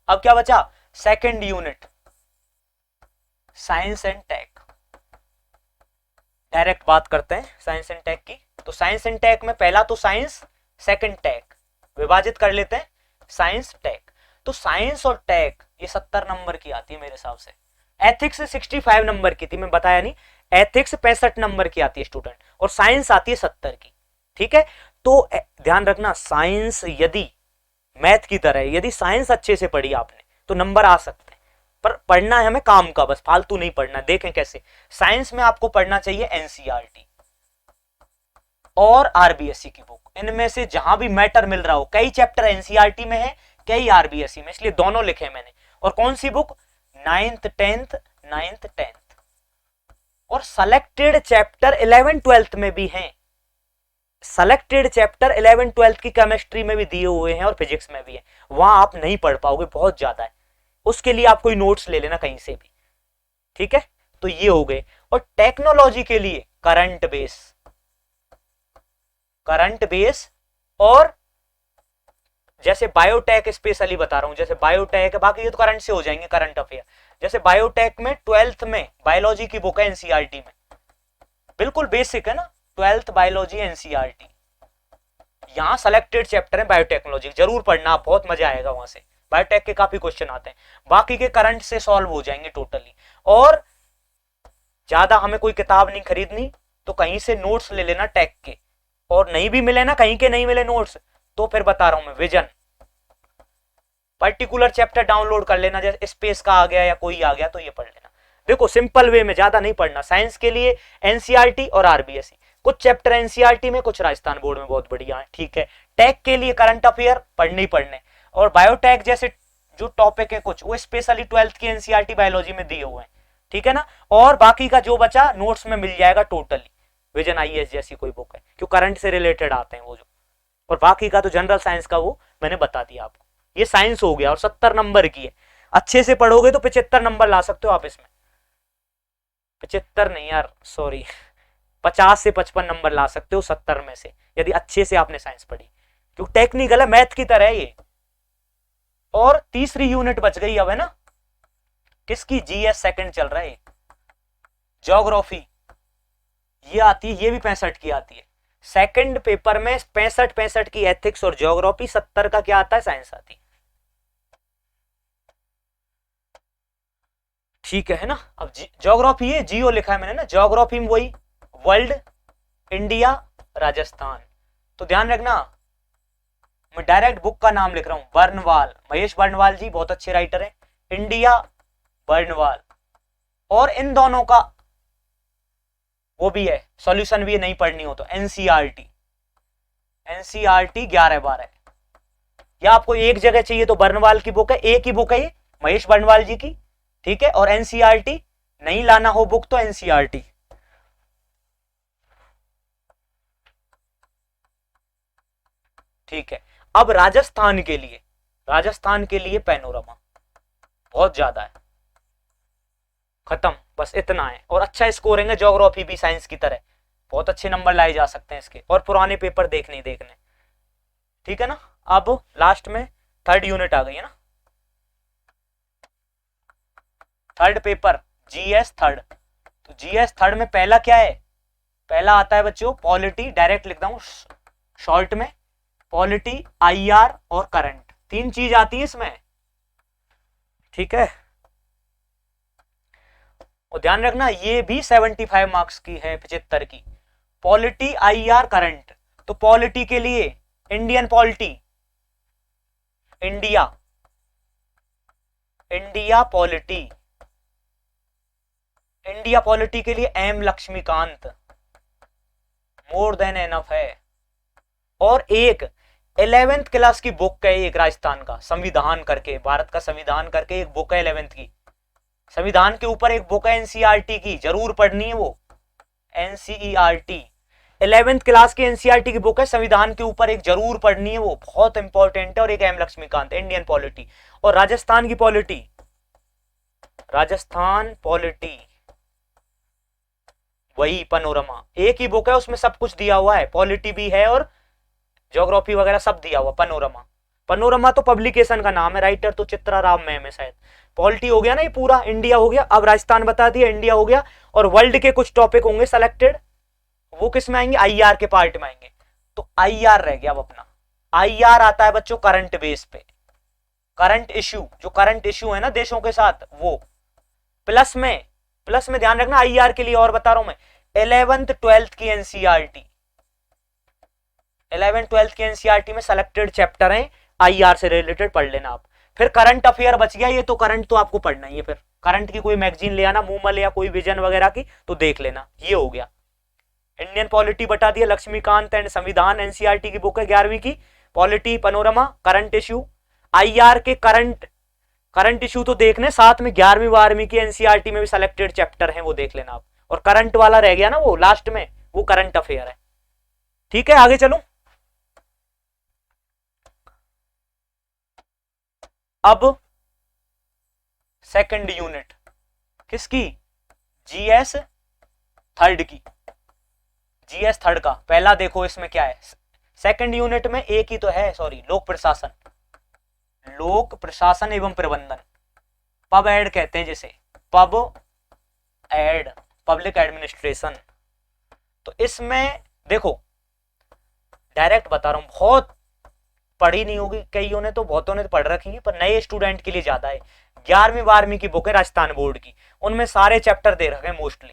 क्या बचा, second unit science and tech. Direct बात करते हैं साइंस एंड टेक की। तो साइंस एंड टेक में पहला तो साइंस, सेकंड टेक, विभाजित कर लेते हैं साइंस टेक। तो साइंस और टेक ये 70 नंबर की आती है मेरे हिसाब से। एथिक्स 65 नंबर की थी, मैं बताया नहीं, एथिक्स 65 नंबर की आती है स्टूडेंट, और साइंस आती है 70 की। ठीक है, तो ध्यान रखना, साइंस यदि मैथ की तरह है, यदि साइंस अच्छे से पढ़ी आपने तो नंबर आ सकते हैं, पर पढ़ना है हमें काम का, बस फालतू नहीं पढ़ना। देखें कैसे, साइंस में आपको पढ़ना चाहिए एनसीईआरटी और आरबीएससी की बुक, इनमें से जहां भी मैटर मिल रहा हो। कई चैप्टर एनसीईआरटी में है, कई आरबीएससी में, इसलिए दोनों लिखे मैंने। और कौन सी बुक, 9th 10th, और सेलेक्टेड चैप्टर 11 12th में भी हैं। सेलेक्टेड चैप्टर 11 12th की केमिस्ट्री में भी दिए हुए हैं और फिजिक्स में भी है। वहां आप नहीं पढ़ पाओगे, बहुत ज्यादा है, उसके लिए आप कोई नोट्स ले लेना कहीं से भी। ठीक है, तो ये हो गए। और टेक्नोलॉजी के लिए करंट बेस और जैसे बायोटेक स्पेशली बता रहा हूं, जैसे बायोटेक, बाकी ये तो करंट से हो जाएंगे, करंट अफेयर। जैसे बायोटेक में 12th में बायोलॉजी की बुक है एनसीईआरटी में, बिल्कुल बेसिक है ना, 12th बायोलॉजी एनसीईआरटी। यहां सेलेक्टेड चैप्टर है बायोटेक्नोलॉजी, जरूर पढ़ना, बहुत मजा आएगा, वहां से बायोटेक के काफी क्वेश्चन आते हैं, बाकी के करंट से सॉल्व हो जाएंगे टोटली। और ज्यादा हमें कोई किताब नहीं खरीदनी, तो कहीं से नोट्स ले लेना टेक के, और नहीं भी मिले ना, कहीं के नहीं मिले नोट्स, तो फिर बता रहा हूं मैं, विजन पर्टिकुलर चैप्टर डाउनलोड कर लेना, जैसे स्पेस का आ गया या कोई आ गया तो ये पढ़ लेना। देखो सिंपल वे में, ज्यादा नहीं पढ़ना। साइंस के लिए एनसीईआरटी और आरबीएससी, कुछ चैप्टर एनसीईआरटी में, कुछ राजस्थान बोर्ड में बहुत बढ़िया है। ठीक है, टेक के लिए करंट अफेयर पढ़ने ही पढ़ने, और बायोटेक जैसे जो टॉपिक है कुछ, वो स्पेशली 12th की एनसीईआरटी बायोलॉजी में दिए हुए हैं। ठीक है ना, और बाकी का जो बचा नोट्स में मिल जाएगा टोटली, विजन आईएएस जैसी कोई बुक है, क्यों करंट से रिलेटेड आते हैं वो जो, और बाकी का तो जनरल साइंस का वो मैंने बता दिया आपको। ये साइंस हो गया और 70 नंबर की है, अच्छे से पढ़ोगे तो 75 नंबर ला सकते हो आप इसमें। 75 नहीं यार, सॉरी, 50 से 55 नंबर ला सकते हो 70 में से, यदि अच्छे से आपने साइंस पढ़ी, क्योंकि टेक्निकल है, मैथ की तरह है ये। और तीसरी यूनिट बच गई अब, है ना, किसकी, जीएस सेकंड चल रहा है, ज्योग्राफी, ये आती है, ये भी 65 की आती है। सेकंड पेपर में 65 की एथिक्स और ज्योग्राफी, 70 का क्या आता है, साइंस आती है। ठीक है ना। अब ज्योग्राफी है, जियो लिखा है मैंने ना, ज्योग्राफी में वही वर्ल्ड, इंडिया, राजस्थान। तो ध्यान रखना, मैं डायरेक्ट बुक का नाम लिख रहा हूं, बर्नवाल, महेश बर्नवाल जी बहुत अच्छे राइटर हैं, इंडिया बर्नवाल। और इन दोनों का वो भी है, सॉल्यूशन भी है, नहीं पढ़नी हो तो एनसीईआरटी 11-12, या आपको एक जगह चाहिए तो बर्नवाल की बुक है, एक ही बुक है ये, महेश बर्नवाल जी की। ठीक है, और एनसीईआरटी नहीं लाना हो बुक तो एनसीईआरटी। ठीक है, अब राजस्थान के लिए पैनोरमा बहुत ज्यादा है, खत्म, बस इतना है। और अच्छा स्कोरिंग है, ज्योग्राफी भी साइंस की तरह, बहुत अच्छे नंबर लाए जा सकते हैं इसके, और पुराने पेपर देखने। ठीक है ना। अब लास्ट में थर्ड यूनिट आ गई है ना, थर्ड पेपर जीएस थर्ड। तो जीएस थर्ड में पहला क्या है, पहला आता है बच्चों पॉलिटी, डायरेक्ट लिखता हूं शॉर्ट में, पॉलिटी, आईआर और करंट, 3 चीज आती है इसमें। ठीक है, और ध्यान रखना ये भी 75 मार्क्स की है, 75 की, पॉलिटी, आईआर, करंट। तो पॉलिटी के लिए Indian polity, India polity, India polity के लिए M Laxmikanth, more than enough है। और एक 11th क्लास की बुक है, एक राजस्थान का संविधान करके, भारत का संविधान करके एक बुक है 11th की, संविधान के ऊपर एक बुक है एनसीईआरटी की, जरूर पढ़नी है वो, एनसीईआरटी 11th क्लास की एनसीईआरटी की बुक है, संविधान के ऊपर एक जरूर पढ़नी है, वो बहुत इंपॉर्टेंट है। और एक एम लक्ष्मीकांत, इंडियन पॉलिटी। और राजस्थान की पॉलिटी, राजस्थान पॉलिटी वही पनोरमा, एक ही बुक है, उसमें सब कुछ दिया हुआ है, पॉलिटी भी है और ज्योग्राफी वगैरह सब दिया हुआ। पनोरमा, पनोरमा तो पब्लिकेशन का नाम है, राइटर तो चित्रा राम मैम है शायद। पॉलिटी हो गया ना, ये पूरा इंडिया हो गया, अब राजस्थान बता दिया, इंडिया हो गया, और वर्ल्ड के कुछ टॉपिक होंगे सेलेक्टेड, वो किस में आएंगे, आईआर के पार्ट में आएंगे। तो आईआर रह गया अब अपना। आईआर आता है बच्चों करंट बेस पे, करंट इश्यू, जो करंट इश्यू है ना देशों के साथ वो। प्लस में, प्लस में ध्यान रखना आईआर के लिए, और बता रहा हूं मैं, 11th 12th की एनसीईआरटी, 11th 12th की एनसीईआरटी में सेलेक्टेड चैप्टर हैं आईआर से रिलेटेड, पढ़ लेना आप। फिर करंट अफेयर बच गया, ये तो करंट तो आपको पढ़ना ही है, फिर करंट की कोई मैगजीन ले आना, मूमल या कोई विजन वगैरह की, तो देख लेना, ये हो गया। इंडियन पॉलिटी बता दिया, लक्ष्मीकांत एंड संविधान एनसीईआरटी की बुक है 11वीं की, polity, panorama, current issue, IR के करंट इश्यू तो देखने, साथ में 11वीं 12वीं की एनसीईआरटी में भी सिलेक्टेड चैप्टर हैं, वो देख लेना आप। और करंट वाला रह गया ना वो लास्ट में, वो करंट अफेयर है। ठीक है, आगे चलो। अब सेकंड यूनिट किसकी, जीएस थर्ड की, जीएस थर्ड का। पहला देखो इसमें क्या है, सेकंड यूनिट में एक ही तो है, सॉरी, लोक प्रशासन, लोक प्रशासन एवं प्रबंधन, पब एड कहते हैं जिसे, पब एड, पब्लिक एडमिनिस्ट्रेशन। तो इसमें देखो, डायरेक्ट बता रहा हूं, बहुत पढ़ी नहीं होगी कईयों ने, तो बहुतों ने तो पढ़ रखी है, पर नए स्टूडेंट के लिए ज्यादा है। 11वीं 12वीं की बुक है राजस्थान बोर्ड की, उनमें सारे चैप्टर दे रखे हैं मोस्टली।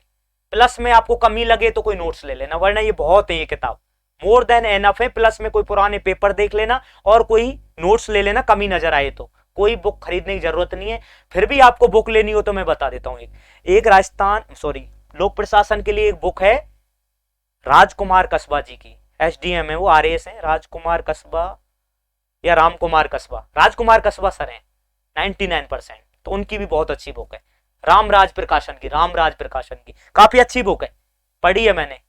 प्लस में आपको कमी लगे तो कोई नोट्स ले लेना, वरना ये बहुत है, ये किताब मोर देन एनफ है। प्लस में कोई पुराने पेपर देख लेना और कोई नोट्स ले लेना, कमी नजर आए तो। कोई बुक खरीदने की जरूरत नहीं है। फिर भी आपको बुक लेनी हो तो मैं बता देता हूँ, एक राजस्थान सॉरी लोक प्रशासन के लिए एक बुक है राजकुमार कसबा जी की, एसडीएम है वो, आरएएस है, राजकुमार कसबा या रामकुमार कसबा, राजकुमार कसबा सर है 99%, तो उनकी भी बहुत अच्छी बुक है, रामराज प्रकाशन की, रामराज प्रकाशन की काफी अच्छी बुक है, पढ़ी है मैंने।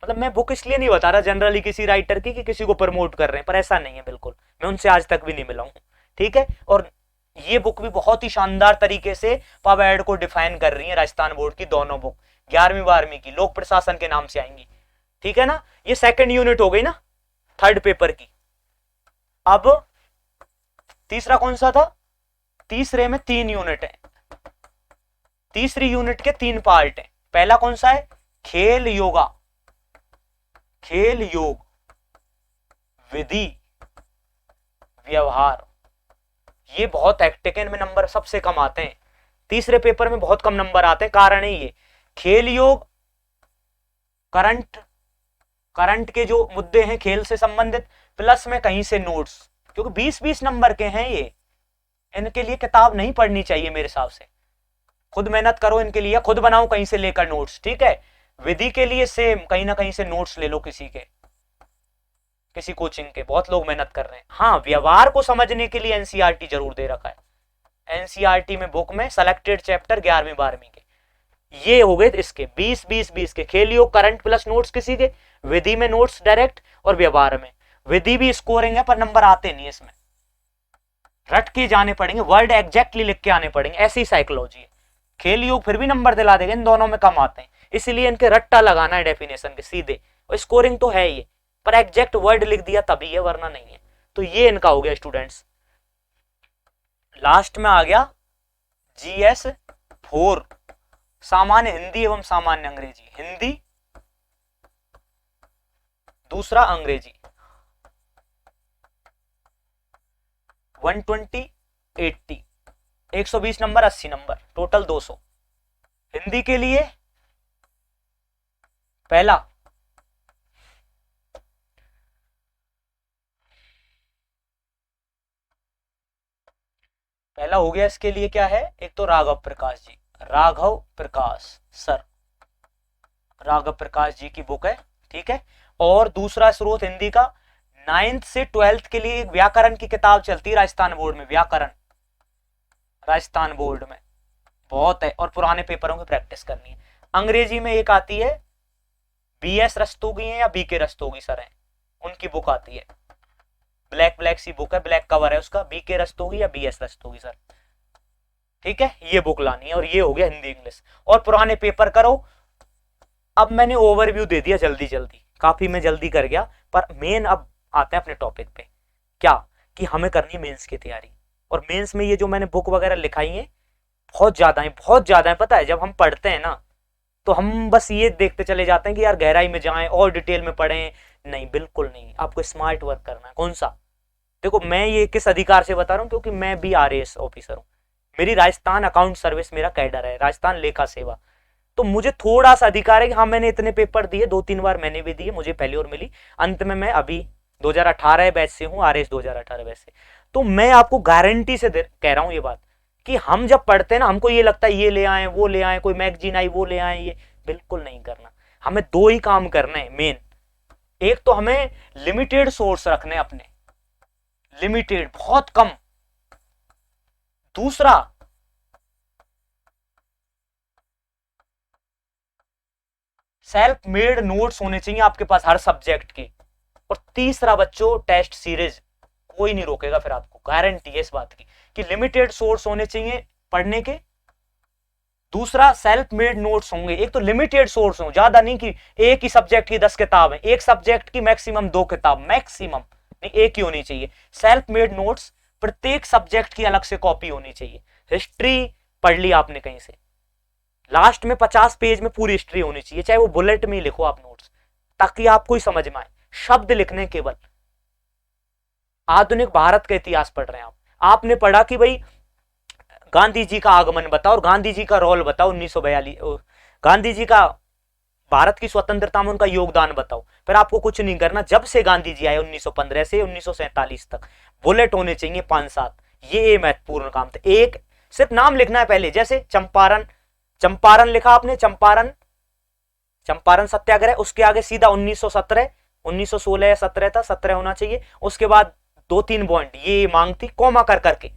मतलब मैं बुक इसलिए नहीं बता रहा जनरली किसी राइटर की कि किसी को प्रमोट कर रहे हैं, पर ऐसा नहीं है बिल्कुल, मैं उनसे आज तक भी नहीं मिला हूं। ठीक है, और ये बुक भी बहुत ही शानदार तरीके से पब एड को डिफाइन कर रही है राजस्थान बोर्ड की, दोनों बुक 11वीं 12वीं की लोक प्रशासन के नाम से आएंगी। ठीक है ना, ये सेकंड यूनिट हो गई ना थर्ड पेपर की। अब तीसरा कौन सा था, तीसरे में 3 यूनिट है, तीसरी यूनिट के 3 पार्ट हैं। पहला कौन सा है, खेल योगा, खेल योग, विधि, व्यवहार। ये बहुत हेक्टिक है, इनमें नंबर सबसे कम आते हैं, तीसरे पेपर में बहुत कम नंबर आते हैं, कारण है ये खेल योग, करंट के जो मुद्दे हैं खेल से संबंधित, प्लस में कहीं से नोट्स, क्योंकि 20-20 नंबर के हैं ये, इनके लिए किताब नहीं पढ़नी चाहिए मेरे हिसाब से, खुद मेहनत करो इनके लिए, खुद बनाओ कहीं से लेकर नोट्स। ठीक है, विधि के लिए सेम, कहीं ना कहीं से नोट्स ले लो किसी के, किसी कोचिंग के, बहुत लोग मेहनत कर रहे हैं। हाँ, व्यवहार को समझने के लिए एनसीईआरटी जरूर दे रखा है, एनसीईआरटी में बुक में सेलेक्टेड चैप्टर 11वीं 12वीं के, ये हो गए इसके 20-20-20 के, खेल योग, करंट प्लस नोट्स किसी के, विधि में नोट्स डायरेक्ट, और व्यवहार में। विधि भी स्कोरिंग है पर नंबर आते नहीं इसमें, रट के जाने पड़ेंगे, वर्ड एग्जैक्टली लिख के आने पड़ेंगे, ऐसी साइकोलॉजी है। खेल योग फिर भी नंबर दिला देगा, इन दोनों में कम आते हैं, इसलिए इनके रट्टा लगाना है डेफिनेशन के सीधे, और स्कोरिंग तो है ये, पर एग्जैक्ट वर्ड लिख दिया तभी है, वरना नहीं है। तो ये इनका हो गया स्टूडेंट्स। लास्ट में आ गया जीएस 4, सामान्य हिंदी एवं सामान्य अंग्रेजी, हिंदी दूसरा अंग्रेजी, 120 80 120 नंबर, 80 नंबर, टोटल 200। हिंदी के लिए पहला हो गया, इसके लिए क्या है, एक तो राघव प्रकाश जी, राघव प्रकाश सर, राघव प्रकाश जी की बुक है। ठीक है, और दूसरा स्रोत हिंदी का 9th से 12th के लिए एक व्याकरण की किताब चलती है राजस्थान बोर्ड में, व्याकरण राजस्थान बोर्ड में बहुत है, और पुराने पेपरों की प्रैक्टिस करनी है। अंग्रेजी में एक आती है, बीएस रस्तोगी है या बीके रस्तोगी सर है, उनकी बुक आती है, ब्लैक सी बुक है, ब्लैक कवर है उसका, बीके रस्तोगी या बीएस रस्तोगी सर। ठीक है, ये बुक लानी है, और ये हो गया हिंदी इंग्लिश। और पुराने पेपर करो, अब मैंने ओवरव्यू दे दिया जल्दी जल्दी, काफी मैं जल्दी कर गया, पर मेन अब आते हैं अपने टॉपिक पे। क्या कि हमें करनी है मेंस की तैयारी। और मेंस में ये जो मैंने बुक वगैरह लिखाई है बहुत ज्यादा है, बहुत ज्यादा है। पता है जब हम पढ़ते हैं ना तो हम बस ये देखते चले जाते हैं कि यार गहराई में जाएं और डिटेल में पढ़ें। नहीं, बिल्कुल नहीं, आपको स्मार्ट वर्क करना है। कौन सा? देखो मैं ये किस अधिकार से बता रहा हूँ, क्योंकि मैं भी आरएएस ऑफिसर हूँ। मेरी राजस्थान अकाउंट सर्विस मेरा कैडर है, राजस्थान लेखा सेवा। तो मुझे थोड़ा सा अधिकार है कि हाँ मैंने इतने पेपर दिए, 2-3 बार मैंने भी दिए, मुझे पहली और मिली। अंत में मैं अभी 2018 बैच से हूँ, आरएस 2018 बैच से। तो मैं आपको गारंटी से कह रहा हूँ ये बात कि हम जब पढ़ते हैं ना, हमको ये लगता है ये ले आए वो ले आए, कोई मैगजीन आई वो ले आए, ये बिल्कुल नहीं करना। हमें दो ही काम करने हैं मेन। एक तो हमें लिमिटेड सोर्स रखने अपने, लिमिटेड, बहुत कम। दूसरा सेल्फ मेड नोट्स होने चाहिए आपके पास हर सब्जेक्ट के। और तीसरा बच्चों टेस्ट सीरीज, कोई नहीं रोकेगा फिर आपको, गारंटी है इस बात की कि लिमिटेड सोर्स होने चाहिए पढ़ने के। दूसरा सेल्फ मेड नोट्स होंगे। एक तो लिमिटेड सोर्स हो, ज्यादा नहीं कि एक ही सब्जेक्ट की 10 किताब है, एक सब्जेक्ट की मैक्सिमम 2 किताब, मैक्सिमम नहीं, एक ही होनी चाहिए। सेल्फ मेड नोट्स, प्रत्येक सब्जेक्ट की अलग से कॉपी होनी चाहिए। हिस्ट्री पढ़ ली आपने कहीं से, लास्ट में 50 पेज में पूरी हिस्ट्री होनी चाहिए, चाहे वो बुलेट में ही लिखो आप नोट्स, ताकि आपको ही समझ में आए। शब्द लिखने केवल। आधुनिक भारत का इतिहास पढ़ रहे हैं आप, आपने पढ़ा कि भाई गांधी जी का आगमन बताओ और गांधी जी का रोल बताओ 1942, गांधी जी का भारत की स्वतंत्रता में उनका योगदान बताओ। फिर आपको कुछ नहीं करना, जब से गांधी जी आए 1915 से 1947 तक बुलेट होने चाहिए 5-7। ये महत्वपूर्ण काम था। एक सिर्फ नाम लिखना है पहले, जैसे चंपारण, चंपारण लिखा आपने, चंपारण, चंपारण सत्याग्रह, उसके आगे सीधा 1917, 1916 या 17 था, 17 होना चाहिए। उसके बाद 2-3 पॉइंट ये मांग थी, कॉमा कर करके,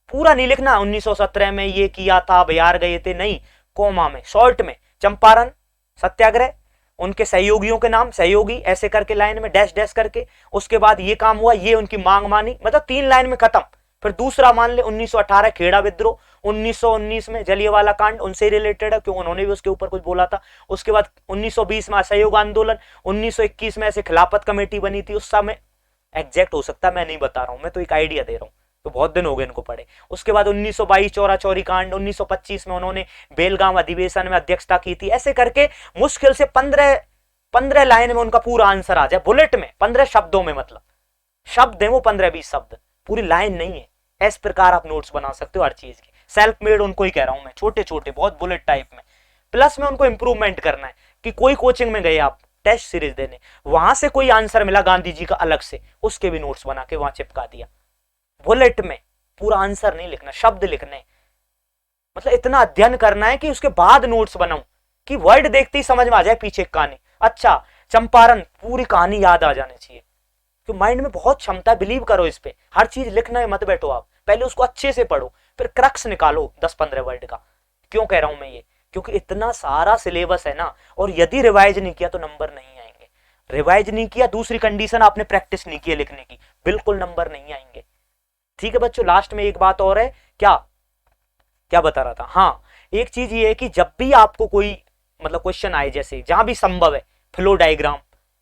पूरा नहीं लिखना 1917 में ये किया था, बिहार गए थे, नहीं, कॉमा में, शॉर्ट में, चंपारण सत्याग्रह, उनके सहयोगियों के नाम, सहयोगी ऐसे करके लाइन में डैश डैश करके, उसके बाद ये काम हुआ, ये उनकी मांग मानी, मतलब 3 लाइन में खत्म। फिर दूसरा मान ले 1918 खेड़ा विद्रोह, 1919 में जलियांवाला कांड उनसे रिलेटेड है, क्यों उन्होंने भी उसके ऊपर कुछ बोला था। उसके बाद 1920 में असहयोग आंदोलन, 1921 में ऐसे खिलाफत कमेटी बनी थी, उस समय एग्जैक्ट हो सकता है मैं नहीं बता रहा हूं, मैं तो एक आइडिया दे रहा हूं, तो बहुत दिन हो गए इनको पढ़े। उसके बाद 1922 चौरा चौरी कांड, 1925 में उन्होंने बेलगांव अधिवेशन में अध्यक्षता की थी। ऐसे करके मुश्किल से 15 लाइन में उनका पूरा आंसर आ जाए, बुलेट में 15 शब्दों में, मतलब शब्द है वो 15-20 शब्द, पूरी लाइन नहीं है। इस प्रकार आप नोट्स बना सकते हो हर चीज की। सेल्फ मेड उनको ही कह रहा हूं मैं, छोटे छोटे बहुत बुलेट टाइप में। प्लस में उनको इंप्रूवमेंट करना है कि कोई कोचिंग में गए आप टेस्ट सीरीज देने, वहां से कोई आंसर मिला गांधी जी का अलग से, उसके भी नोट्स बना के वहां चिपका दिया। बुलेट में पूरा आंसर नहीं लिखना, शब्द लिखने, मतलब इतना अध्ययन करना है कि उसके बाद नोट्स बनाऊं कि वर्ड देखते ही समझ में आ जाए पीछे कहानी। अच्छा चंपारण, पूरी कहानी याद आ जानी चाहिए, तो माइंड में बहुत क्षमता, बिलीव करो इस पे। हर चीज लिखना है, मत बैठो आप, पहले उसको अच्छे से पढ़ो, फिर क्रक्स निकालो 10-15 वर्ड का। क्यों कह रहा हूं मैं ये, क्योंकि इतना सारा सिलेबस है ना, और यदि रिवाइज नहीं किया तो नंबर नहीं आएंगे। रिवाइज नहीं किया, दूसरी कंडीशन आपने प्रैक्टिस नहीं की लिखने की, बिल्कुल नंबर नहीं आएंगे। ठीक है बच्चों, लास्ट में एक बात और है, क्या क्या बता रहा था, हाँ एक चीज ये है कि जब भी आपको कोई मतलब क्वेश्चन आए, जैसे जहां भी संभव है, फ्लो डायग्राम,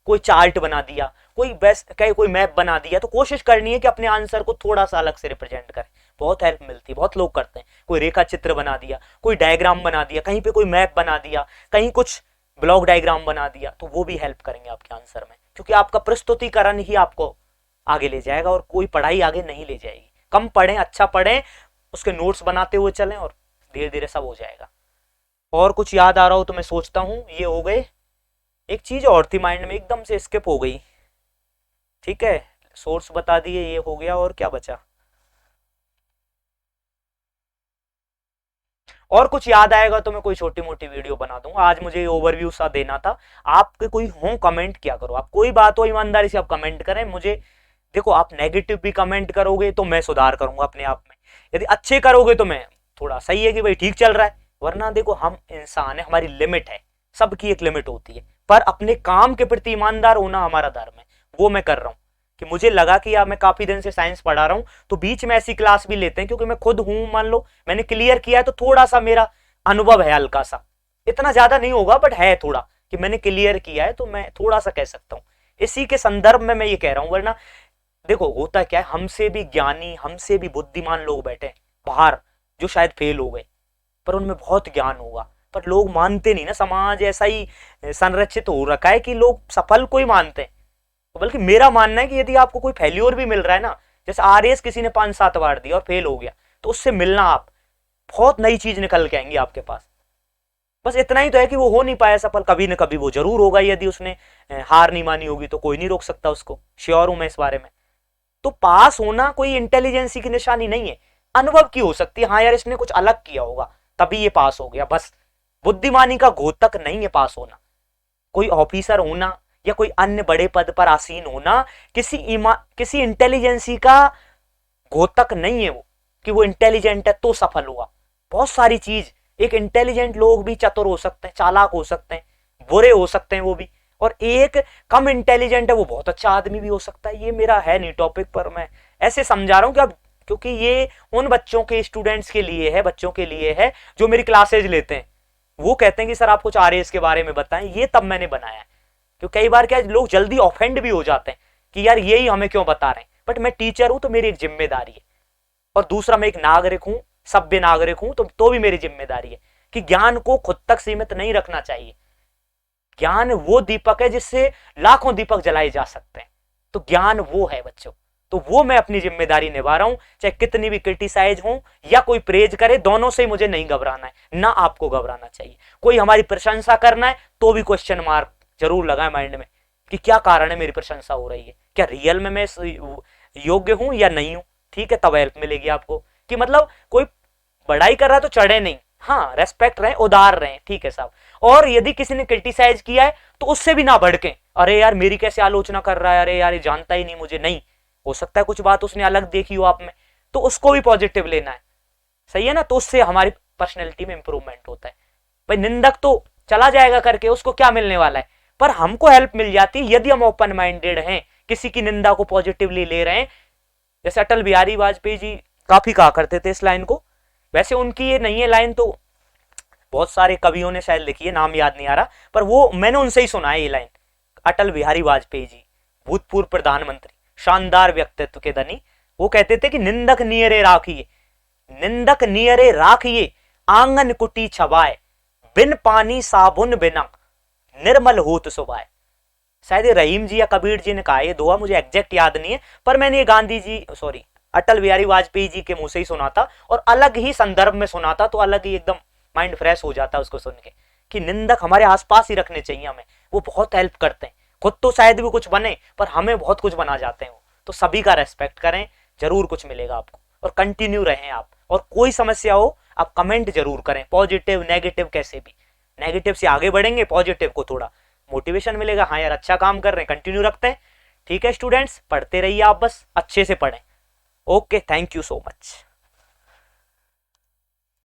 कोई चार्ट बना दिया, कोई बेस्ट कहे कोई मैप बना दिया, तो कोशिश करनी है कि अपने आंसर को थोड़ा सा अलग से रिप्रेजेंट करें। बहुत हेल्प मिलती है, बहुत लोग करते हैं। कोई रेखा चित्र बना दिया, कोई डायग्राम बना दिया, कहीं पे कोई मैप बना दिया, कहीं कुछ ब्लॉक डायग्राम बना दिया, तो वो भी हेल्प करेंगे आपके आंसर में, क्योंकि आपका प्रस्तुतिकरण ही आपको आगे ले जाएगा और कोई पढ़ाई आगे नहीं ले जाएगी। कम पढ़ें, अच्छा पढ़ें, उसके नोट्स बनाते हुए चलें और धीरे धीरे सब हो जाएगा। और कुछ याद आ रहा हो तो मैं सोचता हूँ ये हो गए। एक चीज और थी माइंड में, एकदम से स्किप हो गई। ठीक है, सोर्स बता दिए, ये हो गया, और क्या बचा, और कुछ याद आएगा तो मैं कोई छोटी मोटी वीडियो बना दूंगा। आज मुझे ओवरव्यू सा देना था। आपके कोई हो कमेंट क्या करो, आप कोई बात हो ईमानदारी से आप कमेंट करें मुझे। देखो आप नेगेटिव भी कमेंट करोगे तो मैं सुधार करूंगा अपने आप में, यदि अच्छे करोगे तो मैं थोड़ा सही है कि भाई ठीक चल रहा है, वरना देखो हम इंसान है, हमारी लिमिट है, सबकी एक लिमिट होती है, पर अपने काम के प्रति ईमानदार होना हमारा धर्म है, वो मैं कर रहा हूँ। कि मुझे लगा कि यार मैं काफी दिन से साइंस पढ़ा रहा हूँ, तो बीच में ऐसी क्लास भी लेते हैं, क्योंकि मैं खुद हूं, मान लो मैंने क्लियर किया है, तो थोड़ा सा मेरा अनुभव है, हल्का सा, इतना ज्यादा नहीं होगा बट है थोड़ा, कि मैंने क्लियर किया है, तो मैं थोड़ा सा कह सकता हूँ। इसी के संदर्भ में मैं ये कह रहा हूँ, वरना देखो होता क्या है, हमसे भी ज्ञानी, हमसे भी बुद्धिमान लोग बैठे बाहर जो शायद फेल हो गए, पर उनमें बहुत ज्ञान होगा, पर लोग मानते नहीं ना। समाज ऐसा ही संरचित हो रखा है कि लोग सफल को ही मानते हैं। बल्कि मेरा मानना है कि यदि आपको कोई फेल्योर भी मिल रहा है ना, जैसे आरएएस किसी ने 5-7 बार दिया और फेल हो गया, तो उससे मिलना, आप बहुत नई चीज निकल के आएंगी आपके पास। बस इतना ही तो है कि वो हो नहीं पाया सफल, कभी न कभी वो जरूर होगा। यदि उसने हार नहीं मानी होगी तो कोई नहीं रोक सकता उसको, श्योर हूं मैं इस बारे में। तो पास होना कोई इंटेलिजेंसी की निशानी नहीं है, अनुभव की हो सकती है। हाँ यार, इसने कुछ अलग किया होगा तभी ये पास हो गया, बस। बुद्धिमानी का घोतक नहीं है पास होना। कोई ऑफिसर होना या कोई अन्य बड़े पद पर आसीन होना किसी इंटेलिजेंसी का घोतक नहीं है वो, कि वो इंटेलिजेंट है तो सफल हुआ। बहुत सारी चीज, एक इंटेलिजेंट लोग भी चतुर हो सकते हैं, चालाक हो सकते हैं, बुरे हो सकते हैं वो भी, और एक कम इंटेलिजेंट है वो बहुत अच्छा आदमी भी हो सकता है। ये मेरा है नहीं टॉपिक, पर मैं ऐसे समझा रहा हूं कि अब, क्योंकि ये उन बच्चों के, स्टूडेंट्स के लिए है, बच्चों के लिए है जो मेरी क्लासेज लेते हैं। वो कहते हैं कि सर आप कुछ आरएएस के बारे में बताएं, ये तब मैंने बनाया है। क्योंकि कई बार क्या, लोग जल्दी ऑफेंड भी हो जाते हैं कि यार यही हमें क्यों बता रहे हैं। बट मैं टीचर हूं तो मेरी एक जिम्मेदारी है, और दूसरा मैं एक नागरिक हूं, सभ्य नागरिक हूं, तो भी मेरी जिम्मेदारी है कि ज्ञान को खुद तक सीमित नहीं रखना चाहिए। ज्ञान वो दीपक है जिससे लाखों दीपक जलाए जा सकते हैं। तो ज्ञान वो है बच्चों, तो वो मैं अपनी जिम्मेदारी निभा रहा हूं, चाहे कितनी भी क्रिटिसाइज हो या कोई प्रेज करे, दोनों से ही मुझे नहीं घबराना है, ना आपको घबराना चाहिए। कोई हमारी प्रशंसा करना है तो भी क्वेश्चन मार्क जरूर लगाए माइंड में कि क्या कारण है मेरी प्रशंसा हो रही है, क्या रियल में मैं योग्य हूं या नहीं हूं। ठीक है, तब हेल्प मिलेगी आपको। कि मतलब कोई बड़ाई कर रहा है तो चढ़े नहीं, हाँ रेस्पेक्ट रहे, उदार रहे, ठीक है साहब। और यदि किसी ने क्रिटिसाइज किया है तो उससे भी ना भड़के, अरे यार मेरी कैसे आलोचना कर रहा है, अरे यार ये जानता ही नहीं मुझे। नहीं, हो सकता है कुछ बात उसने अलग देखी हो आप में, तो उसको भी पॉजिटिव लेना है, सही है ना। तो उससे हमारी पर्सनैलिटी में इंप्रूवमेंट होता है। भाई निंदक तो चला जाएगा करके, उसको क्या मिलने वाला है, पर हमको हेल्प मिल जाती है यदि हम ओपन माइंडेड हैं, किसी की निंदा को पॉजिटिवली ले रहे हैं। जैसे अटल बिहारी वाजपेयी जी काफी कहा करते थे इस लाइन को, वैसे उनकी ये नहीं है लाइन, तो बहुत सारे कवियों ने शायद लिखी है, नाम याद नहीं आ रहा, पर वो मैंने उनसे ही सुना है ये लाइन। अटल बिहारी वाजपेयी जी, भूतपूर्व प्रधानमंत्री, शानदार व्यक्तित्व के धनी, वो कहते थे कि निंदक नियरे राखिए, निंदक नियरे राखिए, आंगन कुटी छवाए, बिन पानी साबुन बिना निर्मल होत सुबाए। शायद ये रहीम जी या कबीर जी ने कहा, ये दुआ मुझे एग्जैक्ट याद नहीं है, पर मैंने ये गांधी जी, सॉरी अटल बिहारी वाजपेयी जी के मुंह से ही सुना था, और अलग ही संदर्भ में सुना था, तो अलग ही एकदम माइंड फ्रेश हो जाता है उसको सुन के, कि निंदक हमारे आसपास ही रखने चाहिए हमें, वो बहुत हेल्प करते हैं। खुद तो शायद भी कुछ बने, पर हमें बहुत कुछ बना जाते हैं वो। तो सभी का रेस्पेक्ट करें, जरूर कुछ मिलेगा आपको, और कंटिन्यू रहें आप। और कोई समस्या हो आप कमेंट जरूर करें, पॉजिटिव नेगेटिव कैसे भी। नेगेटिव से आगे बढ़ेंगे, पॉजिटिव को थोड़ा मोटिवेशन मिलेगा, हाँ यार अच्छा काम कर रहे हैं, कंटिन्यू रखते हैं। ठीक है स्टूडेंट्स, पढ़ते रहिए आप, बस अच्छे से पढ़ें। Okay, thank you so much.